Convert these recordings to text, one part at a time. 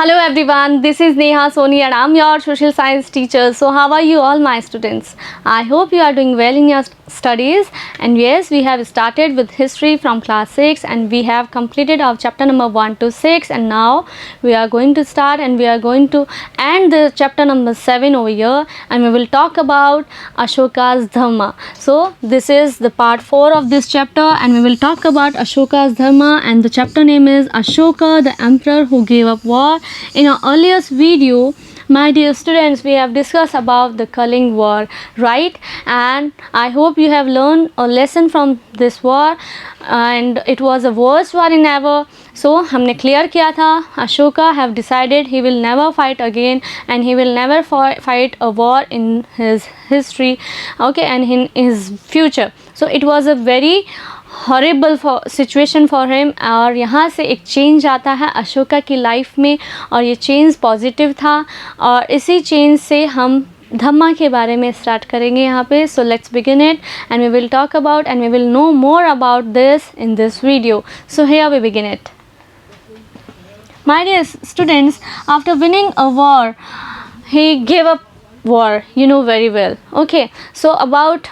Hello everyone, this is Neha Soni and I'm your social science teacher. So how are you all my students? I hope you are doing well in your studies. And yes, we have started with history from class 6 and we have completed our chapter number 1 to 6, and now we are going to start and we are going to end the chapter number 7 over here, and we will talk about Ashoka's Dhamma. So this is the part 4 of this chapter and we will talk about Ashoka's Dhamma, and the chapter name is Ashoka, the emperor who gave up war. In our earliest video, my dear students, we have discussed about the Kaling war, right? And I hope you have learned a lesson from this war, and it was the worst war in ever. So हमने clear किया था, Ashoka have decided he will never fight again and he will never fight a war in his history, okay, and in his future. So it was a very horrible situation for him, और यहाँ से एक change आता है अशोका की life में, और ये चेंज पॉजिटिव था, और इसी चेंज से हम धम्मा के बारे में स्टार्ट करेंगे यहाँ पे. So let's begin it and we will talk about and we will know more about this in this video. So here we begin it. My dear students, after winning a war he give up war, you know very well. Okay, so about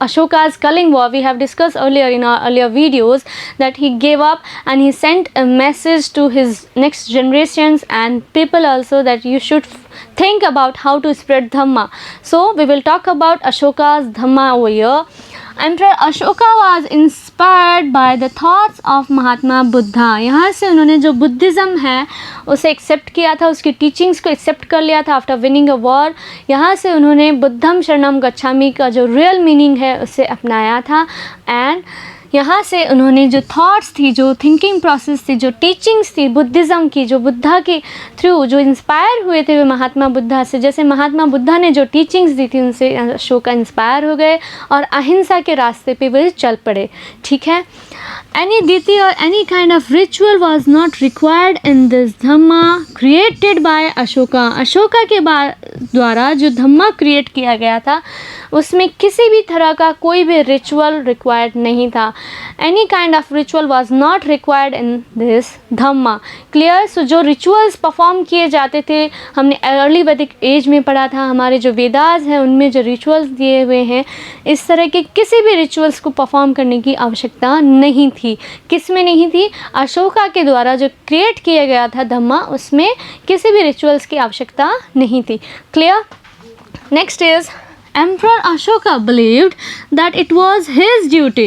Ashoka's Kaling war, we have discussed earlier in our earlier videos that he gave up and he sent a message to his next generations and people also that you should think about how to spread Dhamma. So we will talk about Ashoka's Dhamma over here. Emperor Ashoka was inspired by the thoughts of Mahatma Buddha. यहाँ से उन्होंने जो Buddhism है उसे accept किया था, उसकी teachings को एक्सेप्ट कर लिया था आफ्टर विनिंग अ वॉर. यहाँ से उन्होंने बुद्धम शरणम गच्छामि का जो रियल मीनिंग है उसे अपनाया था, एंड यहाँ से उन्होंने जो थॉट्स थी, जो थिंकिंग प्रोसेस थी, जो टीचिंग्स थी बुद्धिज़्म की, जो बुद्धा के थ्रू जो इंस्पायर हुए थे वे महात्मा बुद्धा से, जैसे महात्मा बुद्धा ने जो टीचिंग्स दी थी उनसे अशोका इंस्पायर हो गए और अहिंसा के रास्ते पे वे चल पड़े. ठीक है. Any diti or any kind of ritual was not required in this Dhamma created by Ashoka. Ashoka के द्वारा जो धम्मा क्रिएट किया गया था उसमें किसी भी तरह का कोई भी रिचुअल रिक्वायर्ड नहीं था. Any kind of ritual was not required in this Dhamma. Clear? So जो रिचुअल्स परफॉर्म किए जाते थे, हमने अर्ली वैदिक एज में पढ़ा था, हमारे जो वेदास हैं उनमें जो रिचुअल्स दिए हुए हैं, इस तरह के किसी भी रिचुअल्स को परफॉर्म करने की आवश्यकता नहीं थी. किस में नहीं थी? अशोका के द्वारा जो क्रिएट किया गया था धम्मा, उसमें किसी भी रिचुअल्स की आवश्यकता नहीं थी. Clear? Next is Emperor Ashoka believed that it was his duty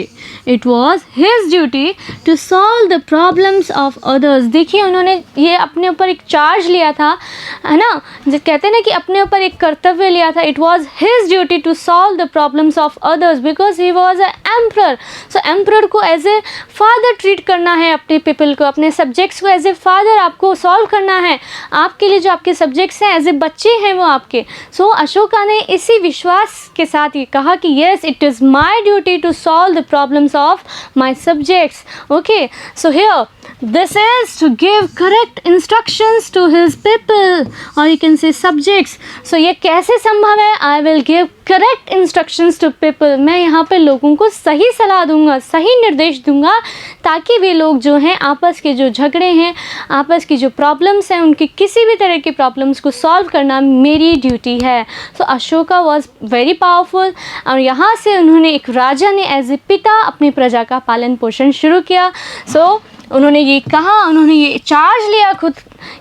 to solve the problems of others. देखिए उन्होंने ये अपने ऊपर एक चार्ज लिया था, है ना, जो कहते हैं ना कि अपने ऊपर एक कर्तव्य लिया था. It was his duty to solve the problems of others because he was an emperor. So emperor को as a father treat करना है, अपने people को, अपने subjects को as a father आपको solve करना है. आपके लिए जो आपके subjects हैं as a बच्चे हैं वो आपके. So अशोका ने इसी विश्वास के साथ ये कहा कि yes, it is my duty to solve the problems of my subjects. Okay, so here this is to give correct instructions to his people, or you can say subjects. So ये कैसे संभव है? I will give correct instructions to people. मैं यहाँ पे लोगों को सही सलाह दूंगा, सही निर्देश दूंगा, ताकि वे लोग जो हैं आपस के जो झगड़े हैं, आपस की जो प्रॉब्लम्स हैं, उनकी किसी भी तरह की प्रॉब्लम्स को सॉल्व करना मेरी ड्यूटी है. सो अशोका वॉज वेरी पावरफुल, और यहाँ से उन्होंने एक राजा ने एज ए पिता अपनी प्रजा का पालन पोषण शुरू किया. सो उन्होंने ये कहा, उन्होंने ये चार्ज लिया खुद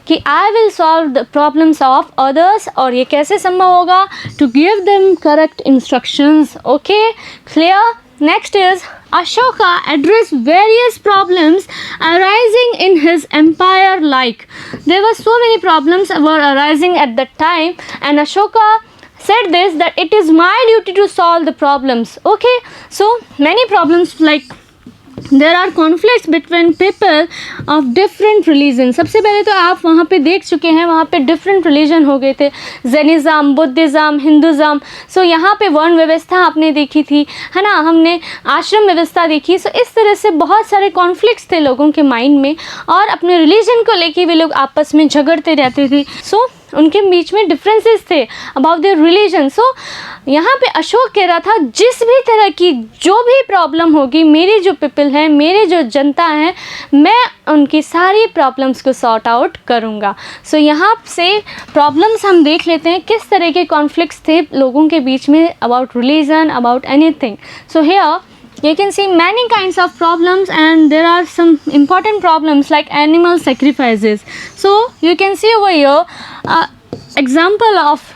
कि I will solve the problems of others, और ये कैसे संभव होगा? To give them correct instructions. Okay, clear? Next is Ashoka addressed various problems arising in his empire. Like there were so many problems were arising at that time, and Ashoka said this, that it is my duty to solve the problems. Okay, so many problems, like there are conflicts between people of different religions. सबसे पहले तो आप वहाँ पे देख चुके हैं, वहाँ पे different religion हो गए थे, जैनिज़्म, बुद्धिज़्म, हिंदुज़्म. सो यहाँ पे वर्ण व्यवस्था आपने देखी थी, है ना, हमने आश्रम व्यवस्था देखी. सो इस तरह से बहुत सारे कॉन्फ्लिक्ट्स थे लोगों के माइंड में, और अपने रिलीजन को लेके वे लोग आपस में झगड़ते रहते थे. सो उनके बीच में डिफरेंसेस थे अबाउट देयर रिलीजन. सो यहाँ पे अशोक कह रहा था जिस भी तरह की जो भी प्रॉब्लम होगी, मेरी जो पीपल है, मेरे जो जनता है, मैं उनकी सारी प्रॉब्लम्स को सॉर्ट आउट करूँगा. सो यहाँ से प्रॉब्लम्स हम देख लेते हैं किस तरह के कॉन्फ्लिक्ट्स थे लोगों के बीच में about religion, about anything. So here you can see many kinds of problems, and there are some important problems like animal sacrifices. So you can see over here example of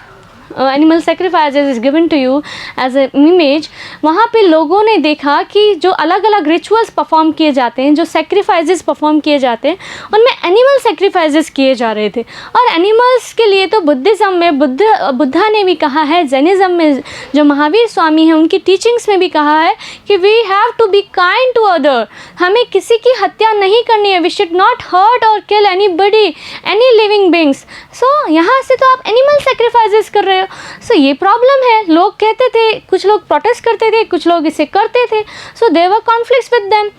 animal sacrifices is given to you as a image. वहाँ पे लोगों ने देखा कि जो अलग अलग rituals perform किए जाते हैं, जो सेक्रीफाइसेस परफॉर्म किए जाते हैं, उनमें एनिमल सेक्रीफाइसेस किए जा रहे थे. और एनिमल्स के लिए तो बुद्धिज़्म में बुद्धा ने भी कहा है, जैनिज़्म में जो महावीर स्वामी हैं उनकी टीचिंग्स में भी कहा है कि we have to be kind to other. हमें किसी की हत्या नहीं करनी है. वी शुड नॉट हर्ट और किल एनीबडी, एनी लिविंग बींग्स. सो यहाँ से तो आप एनिमल सेक्रीफाइसेस कर रहे हो. सो ये प्रॉब्लम है. लोग कहते थे, कुछ लोग प्रोटेस्ट करते थे, कुछ लोग इसे करते थे. So there were conflicts with them.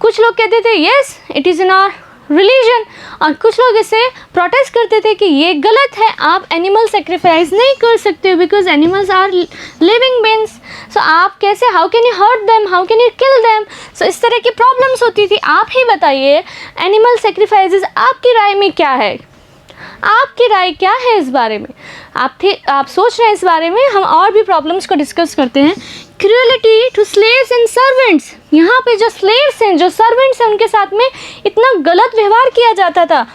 कुछ लोग कहते थे yes it is in our religion, और कुछ लोग इसे प्रोटेस्ट करते थे कि ये गलत है, आप एनिमल सेक्रीफाइस नहीं कर सकते because animals are living beings. So आप कैसे, how can you hurt them, how can you kill them. So इस तरह की प्रॉब्लम्स होती थी. आप ही बताइए एनिमल सेक्रीफाइसेस आपकी राय में क्या है, आपकी राय क्या है इस बारे में. आप सोच रहे हैं इस बारे में. हम और भी प्रॉब्लम्स को डिस्कस करते हैं. Cruelty to slaves and servants. यहाँ पे जो स्लेव्स हैं, जो सर्वेंट्स हैं, उनके साथ में इतना गलत व्यवहार किया जाता था.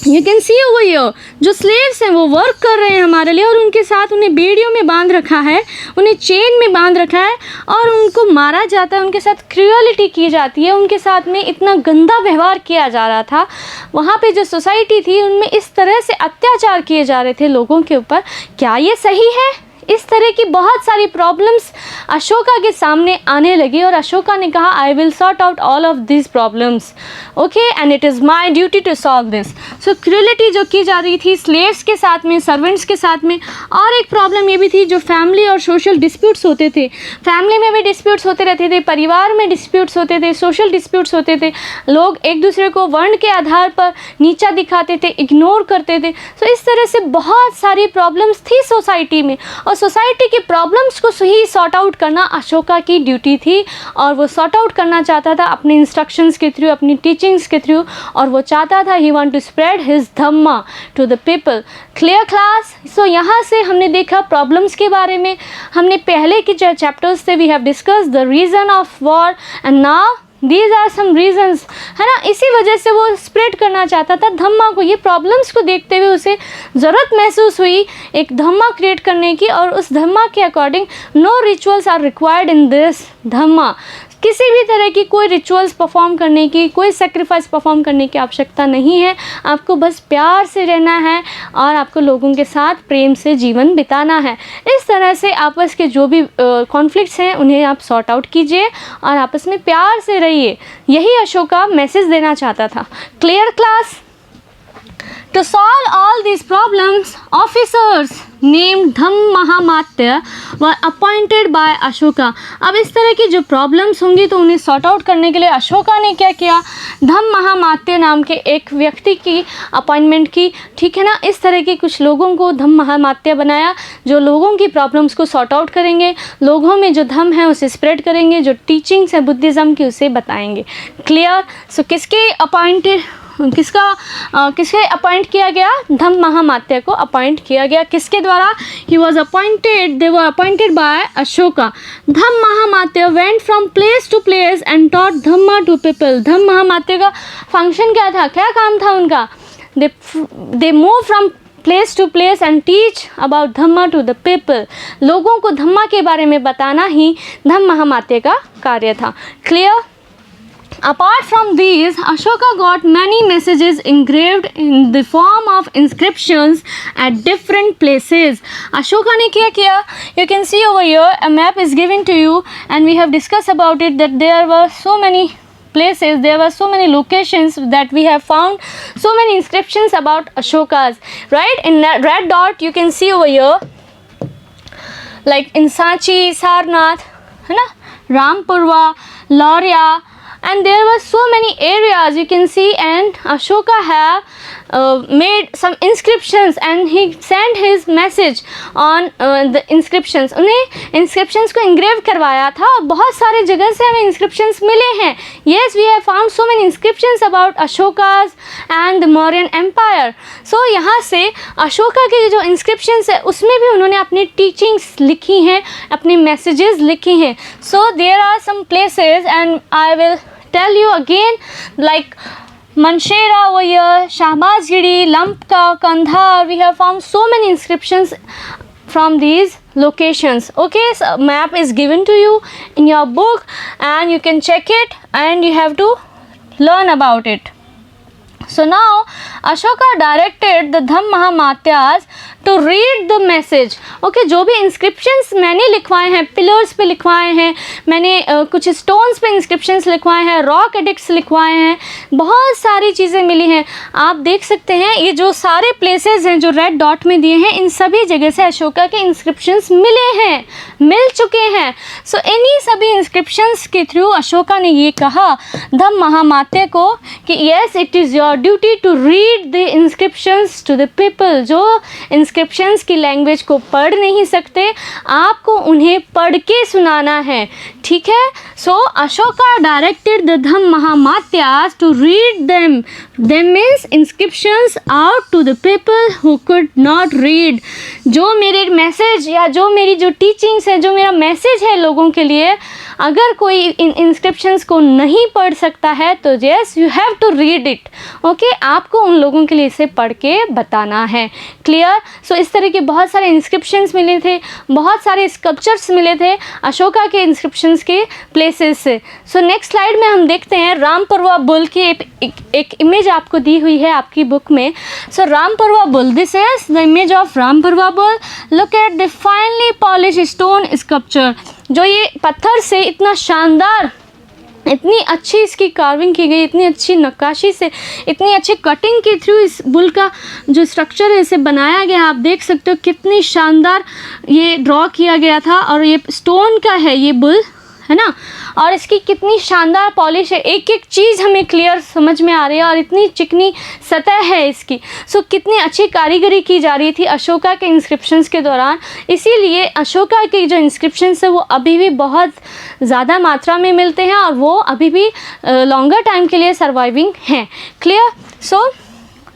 You can C over here जो स्लेव्स हैं वो वर्क कर रहे हैं हमारे लिए, और उनके साथ उन्हें बेड़ियों में बांध रखा है, उन्हें चेन में बांध रखा है, और उनको मारा जाता है, उनके साथ क्रूएलिटी की जाती है, उनके साथ में इतना गंदा व्यवहार किया जा रहा था. वहाँ पे जो सोसाइटी थी उनमें इस तरह से अत्याचार किए जा रहे थे लोगों के ऊपर. क्या ये सही है? इस तरह की बहुत सारी प्रॉब्लम्स अशोका के सामने आने लगी, और अशोका ने कहा I will sort out all of this problems, okay, and it is my duty to solve this. So cruelty जो की जा रही थी स्लेव्स के साथ में, सर्वेंट्स के साथ में. और एक प्रॉब्लम ये भी थी जो फैमिली और सोशल डिस्प्यूट्स होते थे. फैमिली में भी डिस्प्यूट्स होते रहते थे, परिवार में डिस्प्यूट्स होते थे, सोशल डिस्प्यूट्स होते थे. लोग एक दूसरे को वर्ण के आधार पर नीचा दिखाते थे, इग्नोर करते थे. सो इस तरह से बहुत सारी प्रॉब्लम्स थी सोसाइटी में, और सोसाइटी की प्रॉब्लम्स को ही सॉर्ट आउट करना अशोका की ड्यूटी थी. और वो सॉर्ट आउट करना चाहता था अपने इंस्ट्रक्शंस के थ्रू, अपनी टीचिंग्स के थ्रू, और वो चाहता था he want to spread his dhamma to the people. Clear class? So यहाँ से हमने देखा प्रॉब्लम्स के बारे में. हमने पहले के जो चैप्टर्स थे we have discuss the reason of war, and now these are some reasons, है ना. इसी वजह से वो स्प्रेड करना चाहता था धम्मा को. ये प्रॉब्लम्स को देखते हुए उसे ज़रूरत महसूस हुई एक धम्मा क्रिएट करने की, और उस धम्मा के according no rituals are required in this dhamma. किसी भी तरह की कोई रिचुअल्स परफॉर्म करने की, कोई सेक्रीफाइस परफॉर्म करने की आवश्यकता नहीं है. आपको बस प्यार से रहना है, और आपको लोगों के साथ प्रेम से जीवन बिताना है. इस तरह से आपस के जो भी कॉन्फ्लिक्ट्स हैं उन्हें आप सॉर्ट आउट कीजिए, और आपस में प्यार से रहिए. यही अशोका मैसेज देना चाहता था. Clear class? To solve all these problems, officers named Dhammahamatya were appointed by Ashoka. अब इस तरह की जो प्रॉब्लम्स होंगी तो उन्हें सॉर्ट आउट करने के लिए अशोका ने क्या किया, धम्महामात्य नाम के एक व्यक्ति की अपॉइंटमेंट की. ठीक है ना. इस तरह के कुछ लोगों को धम्महामात्य बनाया जो लोगों की प्रॉब्लम्स को सॉर्ट आउट करेंगे, लोगों में जो धम्म है उसे स्प्रेड करेंगे, जो टीचिंग्स है बुद्धिज़्म की उसे बताएंगे. क्लियर? सो किसके अपॉइंट किया गया? धम्महामात्य को अपॉइंट किया गया. किसके द्वारा? He was appointed, they were appointed by Ashoka. Dhammahamatya went from place to place and taught dhamma to people. Dhammahamatya का फंक्शन क्या था, क्या काम था उनका? They move from place to place and teach about dhamma to the people. लोगों को धम्मा के बारे में बताना ही धम्महामात्य का कार्य था. Clear? Apart from these, Ashoka got many messages engraved in the form of inscriptions at different places. Ashoka ने क्या किया? You can see over here a map is given to you, and we have discussed about it that there were so many places, there were so many locations that we have found so many inscriptions about Ashokas, right? In that red dot you can see over here, like in Sanchi, Sarnath, है ना, Rampurwa, Lauria. And there were so many areas Matya's, you can see, and Ashoka have made some inscriptions and he sent his message on the inscriptions. उन्हें inscriptions को engrave करवाया था और बहुत सारे जगह से हमें inscriptions मिले हैं. Yes, we have found so many inscriptions about Ashoka's and the Mauryan Empire. So यहाँ से अशोका के जो inscriptions है उसमें भी उन्होंने अपनी teachings लिखी हैं, अपनी messages लिखी हैं. So there are some places and I will tell you again, like Manshera over here, Shahbazgiri, Lampka, Kandhar. We have found so many inscriptions from these locations. Okay, so map is given to you in your book and you can check it and you have to learn about it. So now Ashoka directed the Dham Mahamatyas to read the message. Okay, जो भी inscriptions मैंने लिखवाए हैं, pillars पे लिखवाए हैं, मैंने कुछ stones पे inscriptions लिखवाए हैं, rock edicts लिखवाए हैं, बहुत सारी चीज़ें मिली हैं. आप देख सकते हैं ये जो सारे places हैं जो red dot में दिए हैं, इन सभी जगह से अशोका के inscriptions मिल चुके हैं. So इन्हीं सभी inscriptions के through अशोका ने ये कहा धम्म महामात्य को कि yes, it is your duty to read the inscriptions to the people. जो inscriptions की लैंग्वेज को पढ़ नहीं सकते, आपको उन्हें पढ़ के सुनाना है. ठीक है. So Ashoka directed the Dham Mahamatyas to read them. Them means inscriptions out to the people who could not read. जो मेरे मैसेज या जो मेरी जो टीचिंग्स है, जो मेरा मैसेज है लोगों के लिए, अगर कोई इन इंस्क्रिप्शंस को नहीं पढ़ सकता है तो yes you have to read it. Okay, आपको उन लोगों के लिए इसे पढ़ के बताना है. क्लियर. सो इस तरह के बहुत सारे इंस्क्रिप्शंस मिले थे, बहुत सारे स्कल्पचर्स मिले थे अशोका के इंस्क्रिप्शंस के प्लेसेस से. सो नेक्स्ट स्लाइड में हम देखते हैं रामपुरवा बुल की एक इमेज आपको दी हुई है आपकी बुक में. So Rampurva bull, this is the image of Rampurva bull. Look at the finally polished stone sculpture. जो ये पत्थर से इतना शानदार, इतनी अच्छी इसकी कार्विंग की गई, इतनी अच्छी नक्काशी से, इतनी अच्छी कटिंग के थ्रू इस बुल का जो स्ट्रक्चर है इसे बनाया गया. आप देख सकते हो कितनी शानदार ये ड्रॉ किया गया था. और ये स्टोन का है ये बुल, है ना, और इसकी कितनी शानदार पॉलिश है. एक एक चीज़ हमें क्लियर समझ में आ रही है और इतनी चिकनी सतह है इसकी. सो कितनी अच्छी कारीगरी की जा रही थी अशोका के इंस्क्रिप्शंस के दौरान. इसीलिए अशोका के जो इंस्क्रिप्शंस है वो अभी भी बहुत ज़्यादा मात्रा में मिलते हैं और वो अभी भी लॉन्गर टाइम के लिए सर्वाइविंग हैं. Clear. So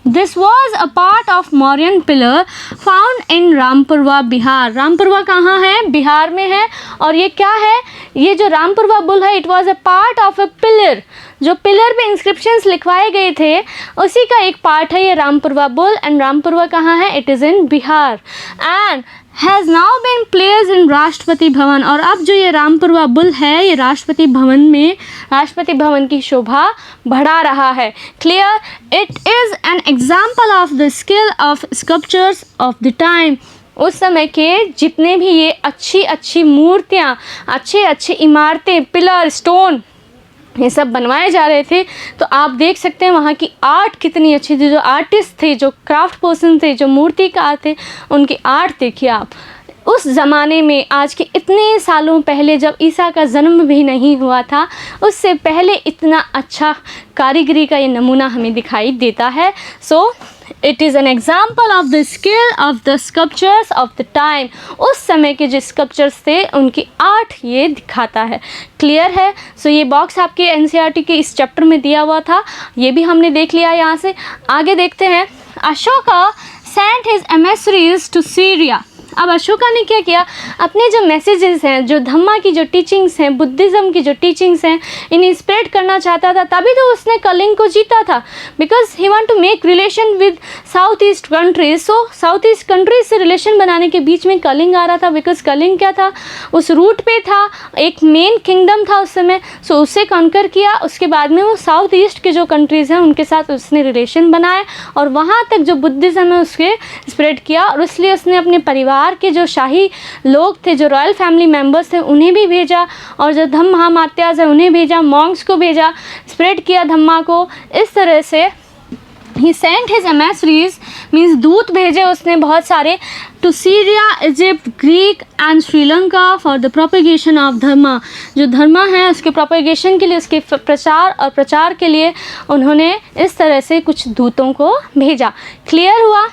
this was a part of Mauryan pillar found in Rampurwa, Bihar. Rampurwa कहाँ है? बिहार में है. और ये क्या है? ये जो रामपुरवा बुल है, it was a part of a pillar. जो पिलर पे इंस्क्रिप्शंस लिखवाए गए थे उसी का एक पार्ट है ये रामपुरवा बुल. एंड रामपुरवा कहाँ है? It is in Bihar. And has now been placed in Rashtrapati Bhavan. और अब जो ये रामपुरवा बुल है ये राष्ट्रपति भवन में, राष्ट्रपति भवन की शोभा बढ़ा रहा है. Clear. It is an example of the skill of sculptures of the time. उस समय के जितने भी ये अच्छी अच्छी मूर्तियाँ, अच्छे अच्छे इमारतें, पिलर, स्टोन, ये सब बनवाए जा रहे थे, तो आप देख सकते हैं वहाँ की आर्ट कितनी अच्छी थी. जो आर्टिस्ट थे, जो क्राफ्ट पर्सन थे, जो मूर्तिकार थे, उनकी आर्ट देखिए आप. उस ज़माने में, आज के इतने सालों पहले जब ईसा का जन्म भी नहीं हुआ था, उससे पहले इतना अच्छा कारीगरी का ये नमूना हमें दिखाई देता है. So it is an example of the skill of the sculptures of the time. उस समय के जो स्कल्पचर्स थे उनकी आर्ट ये दिखाता है. क्लियर है. सो ये बॉक्स आपके एनसीईआरटी के इस चैप्टर में दिया हुआ था, ये भी हमने देख लिया. यहाँ से आगे देखते हैं. Ashoka sent his emissaries to Syria. अब अशोका ने क्या किया? अपने जो मैसेजेस हैं, जो धम्मा की जो टीचिंग्स हैं, बुद्धिज़्म की जो टीचिंग्स हैं, इन्हें स्प्रेड करना चाहता था. तभी तो उसने कलिंग को जीता था, because he want to make relation with south east countries. So south east countries से रिलेशन बनाने के बीच में कलिंग आ रहा था, बिकॉज कलिंग क्या था? उस रूट पे था, एक मेन किंगडम था उस समय. सो उससे कॉन्कर किया. उसके बाद में वो साउथ ईस्ट के जो कंट्रीज़ हैं उनके साथ उसने रिलेशन बनाए और वहाँ तक जो बुद्धिज़्म है उसके स्प्रेड किया. और इसलिए उसने अपने परिवार के जो शाही लोग थे, जो रॉयल फैमिली मेंबर्स थे, उन्हें भी भेजा. और जो धम्म महामात्यास है उन्हें भेजा, मॉन्क्स को भेजा, स्प्रेड किया धम्मा को. इस तरह से he sent his emissaries means दूत भेजे उसने बहुत सारे to Syria, Egypt, Greek and Sri Lanka for the propagation of dharma. जो धर्मा है उसके प्रोपेगेशन के लिए, उसके प्रचार और प्रचार के लिए उन्होंने इस तरह से कुछ दूतों को भेजा। क्लियर हुआ?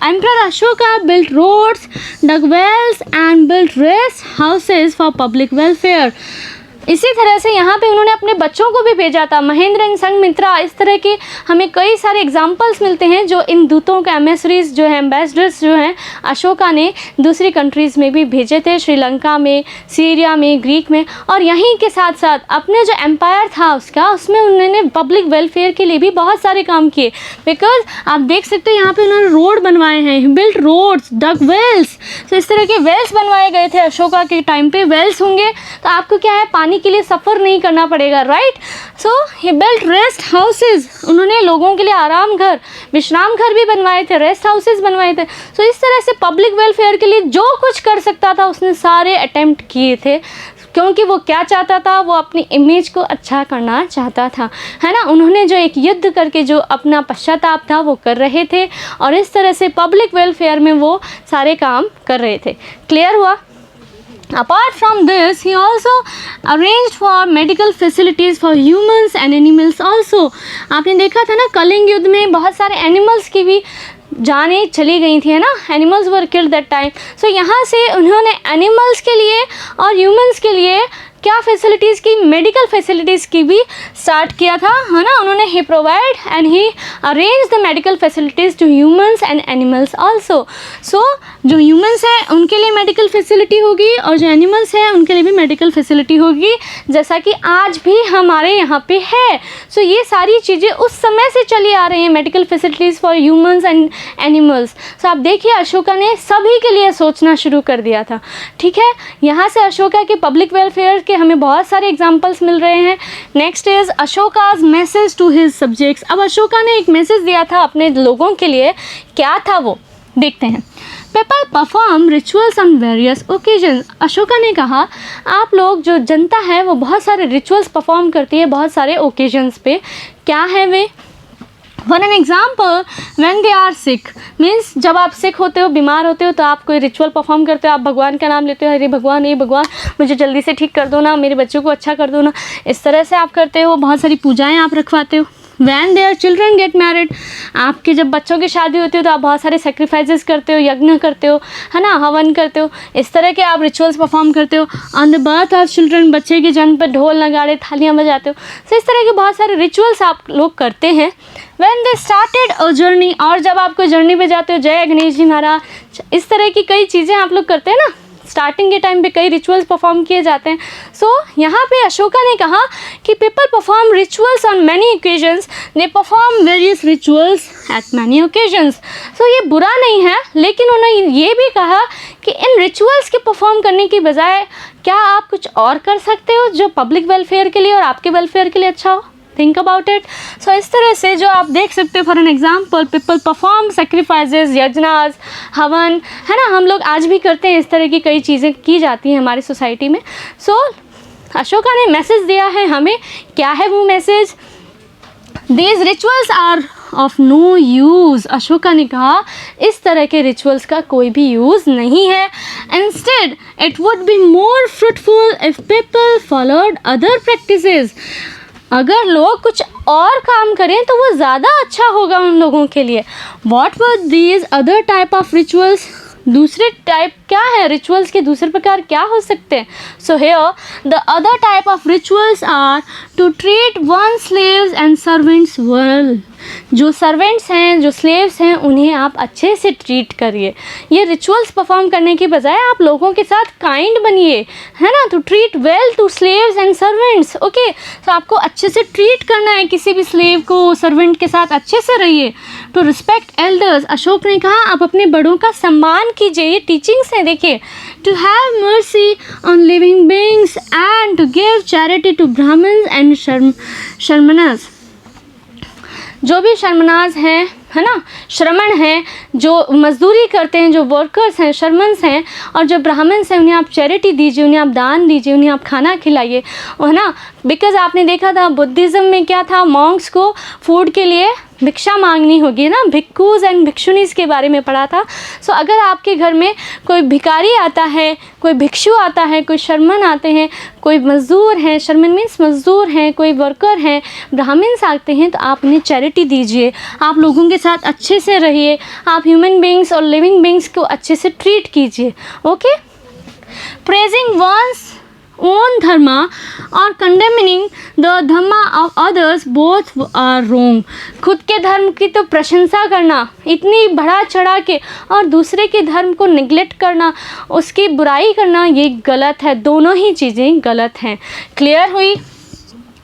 Emperor Ashoka built roads, dug wells and built rest houses for public welfare. इसी तरह से यहाँ पे उन्होंने अपने बच्चों को भी भेजा था, महेंद्र एंड संघमित्रा। इस तरह के हमें कई सारे एग्जाम्पल्स मिलते हैं जो इन दूतों के एम्बेसडरीज जो हैं, एम्बेसडर्स जो हैं, अशोका ने दूसरी कंट्रीज़ में भी भेजे थे, श्रीलंका में, सीरिया में, ग्रीक में। और यहीं के साथ साथ अपने जो एम्पायर था उसका, उसमें उन्होंने पब्लिक वेलफेयर के लिए भी बहुत सारे काम किए। बिकॉज आप देख सकते हैं यहाँ पे उन्होंने रोड बनवाए हैं, बिल्ट रोड्स, डग वेल्स। तो इस तरह के वेल्स बनवाए गए थे अशोका के टाइम पे। वेल्स होंगे तो आपको क्या है, पानी के लिए सफ़र नहीं करना पड़ेगा, राइट। सो ही बिल्ट रेस्ट हाउसेज, उन्होंने लोगों के लिए आराम घर, विश्राम घर भी बनवाए थे, रेस्ट हाउसेज बनवाए थे। सो इस तरह से पब्लिक वेलफेयर के लिए जो कुछ कर सकता था उसने सारे अटेम्प्ट किए थे, क्योंकि वो क्या चाहता था, वो अपनी इमेज को अच्छा करना चाहता था, है ना। उन्होंने जो एक युद्ध करके जो अपना पश्चाताप था वो कर रहे थे, और इस तरह से पब्लिक वेलफेयर में वो सारे काम कर रहे थे। क्लियर हुआ? Apart from this, he also arranged for medical facilities for humans and animals also. आपने देखा था ना कलिंग युद्ध में बहुत सारे एनिमल्स की भी जानें चली गई थी, है ना। Animals were killed that time. So यहाँ से उन्होंने एनिमल्स के लिए और ह्यूमंस के लिए क्या फैसिलिटीज़ की, मेडिकल फैसिलिटीज़ की भी स्टार्ट किया था, है ना। उन्होंने he provide and he arrange the medical facilities to humans and animals also. So जो ह्यूमंस हैं उनके लिए मेडिकल फैसिलिटी होगी और जो एनिमल्स हैं उनके लिए भी मेडिकल फैसिलिटी होगी, जैसा कि आज भी हमारे यहाँ पे है। सो ये सारी चीज़ें उस समय से चली आ रही हैं, medical facilities for humans and animals. So आप देखिए अशोका ने सभी के लिए सोचना शुरू कर दिया था, ठीक है। यहाँ से अशोका के पब्लिक वेलफेयर के हमें बहुत सारे एग्जाम्पल्स मिल रहे हैं। Next is Ashoka's message to his subjects. अब अशोका ने एक मैसेज दिया था अपने लोगों के लिए, क्या था वो देखते हैं। People perform rituals on various occasion. Ashoka ने कहा आप लोग, जो जनता है वो बहुत सारे रिचुअल्स परफॉर्म करती है बहुत सारे ओकेजन्स पे। क्या है way? For an example, when they are sick, means जब आप सिक होते हो, बीमार होते हो, तो आप कोई रिचुअल परफॉर्म करते हो, आप भगवान का नाम लेते हो, अरे भगवान, ये भगवान मुझे जल्दी से ठीक कर दो ना, मेरे बच्चों को अच्छा कर दो ना, इस तरह से आप करते हो। बहुत सारी पूजाएं आप रखवाते हो। When their children get married, आपके जब बच्चों की शादी होती है तो आप बहुत सारे सेक्रीफाइसेस करते हो, यज्ञ करते हो, है ना, हवन करते हो, इस तरह के आप रिचुअल्स परफॉर्म करते हो। On the birth of children, बच्चे के जन्म पर ढोल नगाड़े थालियाँ बजाते हो। तो इस तरह के बहुत सारे रिचुअल्स आप लोग करते हैं। When they started a journey, और जब आप कोई जर्नी पे जाते हो, जय गणेश जी महाराज, इस तरह की कई चीज़ें आप लोग करते हैं ना। स्टार्टिंग के टाइम पे कई रिचुअल्स परफॉर्म किए जाते हैं। सो यहाँ पे अशोका ने कहा कि people perform rituals on many occasions, they perform various rituals at many occasions. So ये बुरा नहीं है, लेकिन उन्होंने ये भी कहा कि इन रिचुअल्स के परफॉर्म करने की बजाय क्या आप कुछ और कर सकते हो जो पब्लिक वेलफेयर के लिए और आपके वेलफेयर के लिए अच्छा हो। Think about it. सो इस तरह से जो आप देख सकते हो, for an example, people perform sacrifices, yajnas, havan, है ना, हम लोग आज भी करते हैं। इस तरह की कई चीज़ें की जाती हैं हमारी सोसाइटी में। सो अशोका ने मैसेज दिया है हमें। क्या है वो message? These rituals are of no use. Ashoka ने कहा इस तरह के रिचुअल्स का कोई भी यूज़ नहीं है। Instead it would be more fruitful if people followed other practices. अगर लोग कुछ और काम करें तो वो ज़्यादा अच्छा होगा उन लोगों के लिए। What were these other type of rituals? दूसरे टाइप क्या है रिचुअल्स के? दूसरे प्रकार क्या हो सकते हैं? So here the other type of rituals are to treat one slaves and servants well. जो सर्वेंट्स हैं, जो स्लेव्स हैं, उन्हें आप अच्छे से ट्रीट करिए। ये रिचुअल्स परफॉर्म करने की बजाय आप लोगों के साथ काइंड बनिए, है ना। To treat well to slaves and servants, okay. तो आपको अच्छे से ट्रीट करना है किसी भी स्लेव को, सर्वेंट के साथ अच्छे से रहिए। टू रिस्पेक्ट एल्डर्स, अशोक ने कहा आप अपने बड़ों का सम्मान कीजिए। ये टीचिंग्स हैं, देखिए। To have mercy on living beings and to give charity to Brahmans and shramanas. जो भी शर्मनाज हैं, है ना, श्रमण हैं, जो मजदूरी करते हैं, जो वर्कर्स हैं, शर्मन्स हैं, और जो ब्राह्मण्स हैं उन्हें आप चैरिटी दीजिए, उन्हें आप दान दीजिए, उन्हें आप खाना खिलाइए, है ना। बिकॉज आपने देखा था बुद्धिज़्म में क्या था, मॉन्क्स को फूड के लिए भिक्षा मांगनी होगी ना, भिक्खूज एंड भिक्षुनीज के बारे में पढ़ा था। सो अगर आपके घर में कोई भिखारी आता है, कोई भिक्षु आता है, कोई शर्मन आते हैं, कोई मज़दूर हैं, शर्मन मीन्स मज़दूर हैं, कोई वर्कर हैं, ब्राह्मण्स आते हैं, तो आप उन्हें चैरिटी दीजिए, आप लोगों के साथ अच्छे से रहिए, आप ह्यूमन बींग्स और लिविंग बींग्स को अच्छे से ट्रीट कीजिए। Okay, praising one's own dharma or condemning the dharma of others both are wrong। खुद के धर्म की तो प्रशंसा करना इतनी बढ़ा चढ़ा के और दूसरे के धर्म को निगलेक्ट करना, उसकी बुराई करना, ये गलत है, दोनों ही चीज़ें गलत हैं। क्लियर हुई?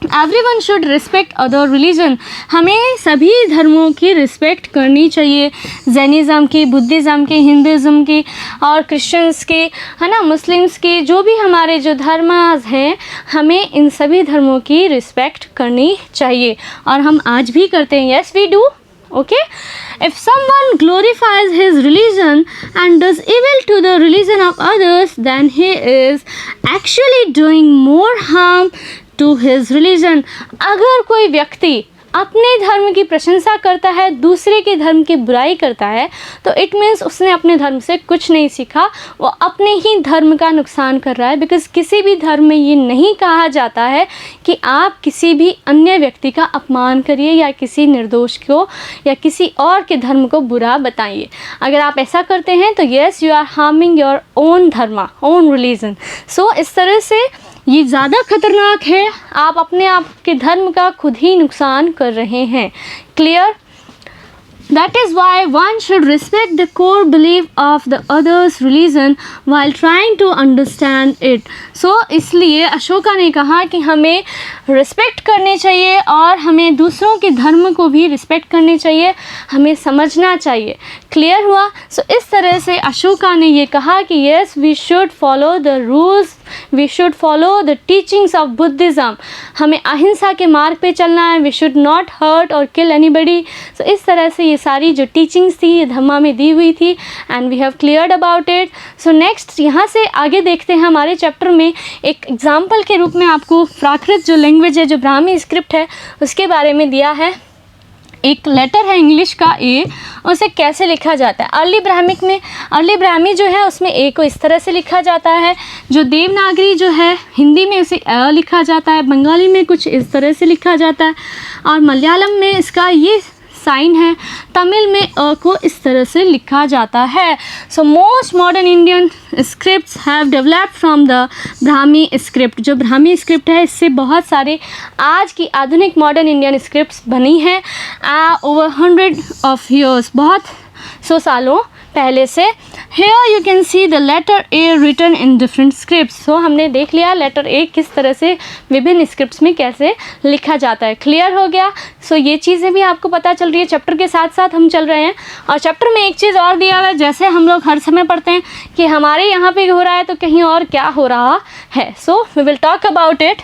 Everyone should respect other religion, हमें सभी धर्मों की रिस्पेक्ट करनी चाहिए, जैनिज़्म की, बुद्धिज़्म की, हिंदुज़्म की और क्रिश्चियंस की, है ना, मुस्लिम्स की, जो भी हमारे जो धर्म हैं, हमें इन सभी धर्मों की रिस्पेक्ट करनी चाहिए और हम आज भी करते हैं। Yes we do. Okay, if someone glorifies his religion and does evil to the religion of others, then he is actually doing more harm to his religion। अगर कोई व्यक्ति अपने धर्म की प्रशंसा करता है, दूसरे के धर्म की बुराई करता है, तो इट मीन्स उसने अपने धर्म से कुछ नहीं सीखा, वो अपने ही धर्म का नुकसान कर रहा है। बिकॉज़ किसी भी धर्म में ये नहीं कहा जाता है कि आप किसी भी अन्य व्यक्ति का अपमान करिए या किसी निर्दोष को या किसी और के धर्म को बुरा बताइए। अगर आप ऐसा करते हैं तो yes, you are harming your own dharma, own religion. So इस तरह से ये ज़्यादा खतरनाक है, आप अपने आप के धर्म का खुद ही नुकसान कर रहे हैं। Clear? That is why one should respect the core belief of the other's religion while trying to understand it। So इसलिए अशोका ने कहा कि हमें रिस्पेक्ट करनी चाहिए और हमें दूसरों के धर्म को भी रिस्पेक्ट करनी चाहिए, हमें समझना चाहिए। क्लियर हुआ? सो इस तरह से अशोका ने ये कहा कि yes, we should follow the rules, we should follow the teachings of Buddhism, हमें अहिंसा के मार्ग पे चलना है, वी शुड नॉट हर्ट और किल एनीबडी। सो इस तरह से ये सारी जो टीचिंग्स थी ये धम्मा में दी हुई थी and we have cleared about it. So next यहाँ से आगे देखते हैं हमारे चैप्टर में एक एग्जाम्पल के रूप में आपको प्राकृत जो लैंग्वेज है, जो ब्राह्मी स्क्रिप्ट है, उसके बारे में दिया है। एक लेटर है इंग्लिश का ए, उसे कैसे लिखा जाता है। अर्ली ब्राह्मिक में, अर्ली ब्राह्मी जो है उसमें ए को इस तरह से लिखा जाता है, जो देवनागरी जो है हिंदी में उसे अ लिखा जाता है, बंगाली में कुछ इस तरह से लिखा जाता है और मलयालम में इसका ये साइन है, तमिल में अ को इस तरह से लिखा जाता है। So most modern Indian scripts have developed from the Brahmi script. जो ब्राह्मी स्क्रिप्ट है इससे बहुत सारे आज की आधुनिक मॉडर्न इंडियन स्क्रिप्ट्स बनी हैं ओवर 100 ऑफ ईयर्स, बहुत 100 सालों पहले से। Here you can see the letter a written in different scripts. So हमने देख लिया लेटर ए किस तरह से विभिन्न स्क्रिप्ट्स में कैसे लिखा जाता है। क्लियर हो गया? सो ये चीज़ें भी आपको पता चल रही है, चैप्टर के साथ साथ हम चल रहे हैं। और चैप्टर में एक चीज़ और दिया हुआ है, जैसे हम लोग हर समय पढ़ते हैं कि हमारे यहाँ पे हो रहा है तो कहीं और क्या हो रहा है। So we will talk about it.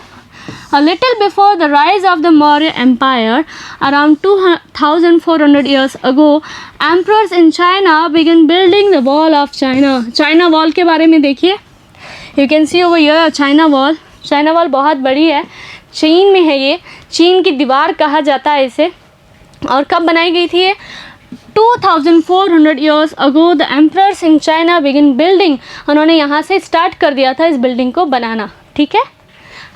A little before the rise of the Maurya Empire, around 2400 years ago, emperors in China began building the wall of China। China wall के बारे में देखिए, you can see over here China wall। China wall बहुत बड़ी है, चीन में है ये, चीन की दीवार कहा जाता है इसे। और कब बनाई गई थी ये? 2400 years ago the emperors in China began building। उन्होंने यहाँ से स्टार्ट कर दिया था इस बिल्डिंग को बनाना। ठीक है,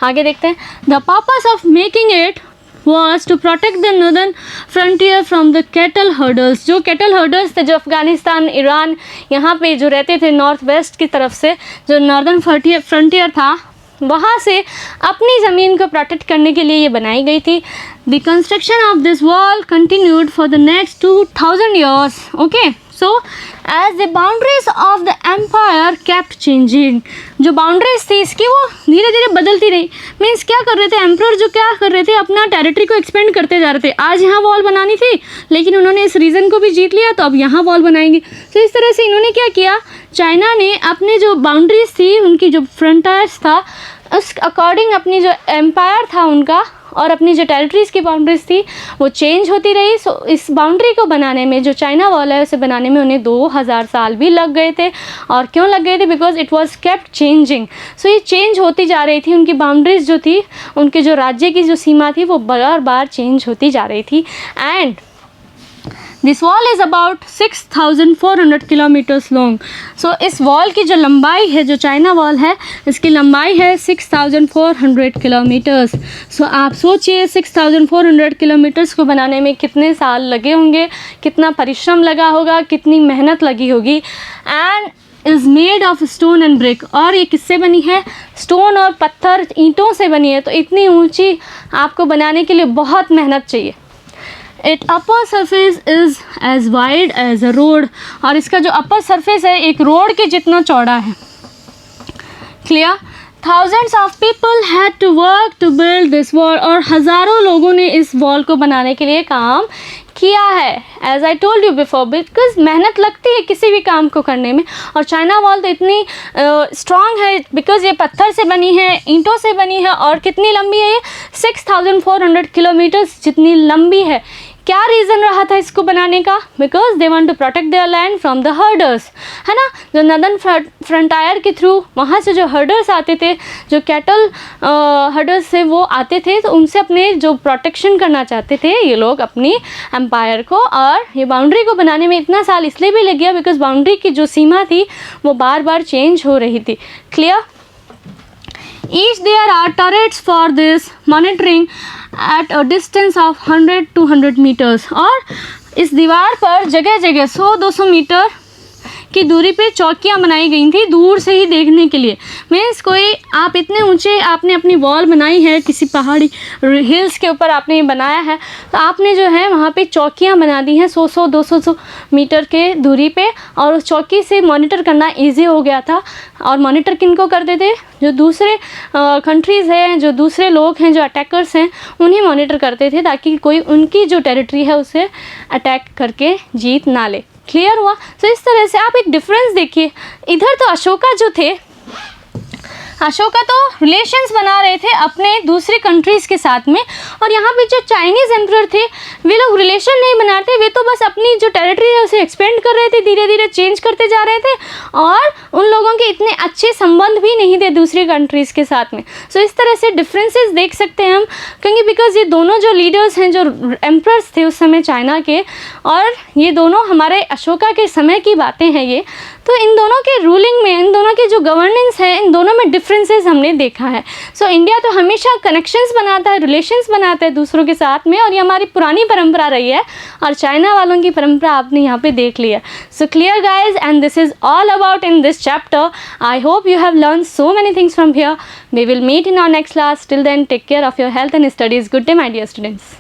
आगे देखते हैं। The purpose of making it was to protect the northern frontier from the cattle herders. जो कैटल हर्डर्स थे, जो अफ़गानिस्तान, ईरान यहाँ पे जो रहते थे नॉर्थ वेस्ट की तरफ से, जो नॉर्दर्न फ्रंटियर था, वहाँ से अपनी ज़मीन को प्रोटेक्ट करने के लिए ये बनाई गई थी। The construction of this wall continued for the next 2000 years. Okay, so as the boundaries of the empire kept changing. जो बाउंड्रीज थी इसकी वो धीरे धीरे बदलती रही। मीन्स क्या कर रहे थे एम्परर, जो क्या कर रहे थे, अपना टेरिटरी को एक्सपेंड करते जा रहे थे। आज यहाँ वॉल बनानी थी लेकिन उन्होंने इस रीजन को भी जीत लिया तो अब यहाँ वॉल बनाएंगे। तो इस तरह से इन्होंने क्या किया, चाइना ने अपने जो बाउंड्रीज थी, उनकी जो फ्रंटियर्स था, उस अकॉर्डिंग अपनी जो एम्पायर था उनका, और अपनी जो टेरिटरीज़ की बाउंड्रीज थी वो चेंज होती रही। सो इस बाउंड्री को बनाने में, जो चाइना वॉल है उसे बनाने में उन्हें 2000 साल भी लग गए थे। और क्यों लग गए थे? Because it was kept changing. So ये चेंज होती जा रही थी, उनकी बाउंड्रीज जो थी, उनके जो राज्य की जो सीमा थी वो बार बार चेंज होती जा रही थी। And this wall is about 6400 kilometres long. So इस वॉल की जो लंबाई है, जो चाइना वॉल है, इसकी लंबाई है 6400 किलोमीटर्स। सो आप सोचिए 6400 किलोमीटर्स को बनाने में कितने साल लगे होंगे, कितना परिश्रम लगा होगा, कितनी मेहनत लगी होगी। And is made of stone and brick. और ये किससे बनी है? स्टोन और पत्थर, ईंटों से बनी है। तो इतनी ऊंची आपको बनाने के लिए बहुत मेहनत चाहिए। It upper surface is as wide as a road. और इसका जो अपर सरफेस है एक रोड के जितना चौड़ा है। Clear? Thousands of people had to work to build this wall. और हज़ारों लोगों ने इस वॉल को बनाने के लिए काम किया है। As I told you before, because मेहनत लगती है किसी भी काम को करने में। और चाइना वॉल तो इतनी स्ट्रॉन्ग है बिकॉज ये पत्थर से बनी है, ईंटों से बनी है। और कितनी लंबी है ये? 6400 किलोमीटर्स जितनी लंबी है। क्या रीज़न रहा था इसको बनाने का? Because they want to protect their land from the herders, है ना। जो नदर्न फ्रंटायर के थ्रू वहाँ से जो हर्डर्स आते थे, जो कैटल हर्डर्स से वो आते थे, तो उनसे अपने जो प्रोटेक्शन करना चाहते थे ये लोग अपनी एम्पायर को। और ये बाउंड्री को बनाने में इतना साल इसलिए भी लग गया बिकॉज बाउंड्री की जो सीमा थी वो बार बार चेंज हो रही थी। Clear? Each there are turrets for this monitoring at a distance of 100 to 100 meters। और इस दीवार पर जगह जगह 100-200 मीटर की दूरी पे चौकियाँ बनाई गई थी दूर से ही देखने के लिए। मीन्स कोई आप इतने ऊंचे आपने अपनी वॉल बनाई है, किसी पहाड़ी हिल्स के ऊपर आपने बनाया है, तो आपने जो है वहाँ पे चौकियाँ बना दी हैं 100-200 मीटर के दूरी पे। और उस चौकी से मॉनिटर करना इजी हो गया था। और मॉनिटर किनको करते थे? जो दूसरे कंट्रीज़ हैं, जो दूसरे लोग हैं, जो अटैकर्स हैं, उन्हें मॉनिटर करते थे ताकि कोई उनकी जो टेरिटरी है उसे अटैक करके जीत ना ले। क्लियर हुआ? तो इस तरह से आप एक डिफरेंस देखिए। इधर तो अशोका जो थे, अशोका तो रिलेशंस बना रहे थे अपने दूसरी कंट्रीज़ के साथ में। और यहाँ पे जो चाइनीज़ एम्परर थे वे लोग रिलेशन नहीं बनाते, वे तो बस अपनी जो टेरिटरी है उसे एक्सपेंड कर रहे थे, धीरे धीरे चेंज करते जा रहे थे। और उन लोगों के इतने अच्छे संबंध भी नहीं थे दूसरी कंट्रीज़ के साथ में। सो इस तरह से डिफरेंसेस देख सकते हैं हम, क्योंकि बिकॉज ये दोनों जो लीडर्स हैं, जो एम्परर्स थे उस समय चाइना के, और ये दोनों हमारे अशोका के समय की बातें हैं ये। तो इन दोनों के रूलिंग में, इन दोनों की जो गवर्नेंस है, इन दोनों में डिफरेंसेस हमने देखा है। सो इंडिया तो हमेशा कनेक्शंस बनाता है, रिलेशंस बनाता है दूसरों के साथ में, और ये हमारी पुरानी परंपरा रही है। और चाइना वालों की परंपरा आपने यहाँ पे देख लिया। So clear guys, and this is all about in this chapter. I hope you have learned so many things from here. We will meet in our next class. Till then, take care of your health and studies. Good day, my dear students.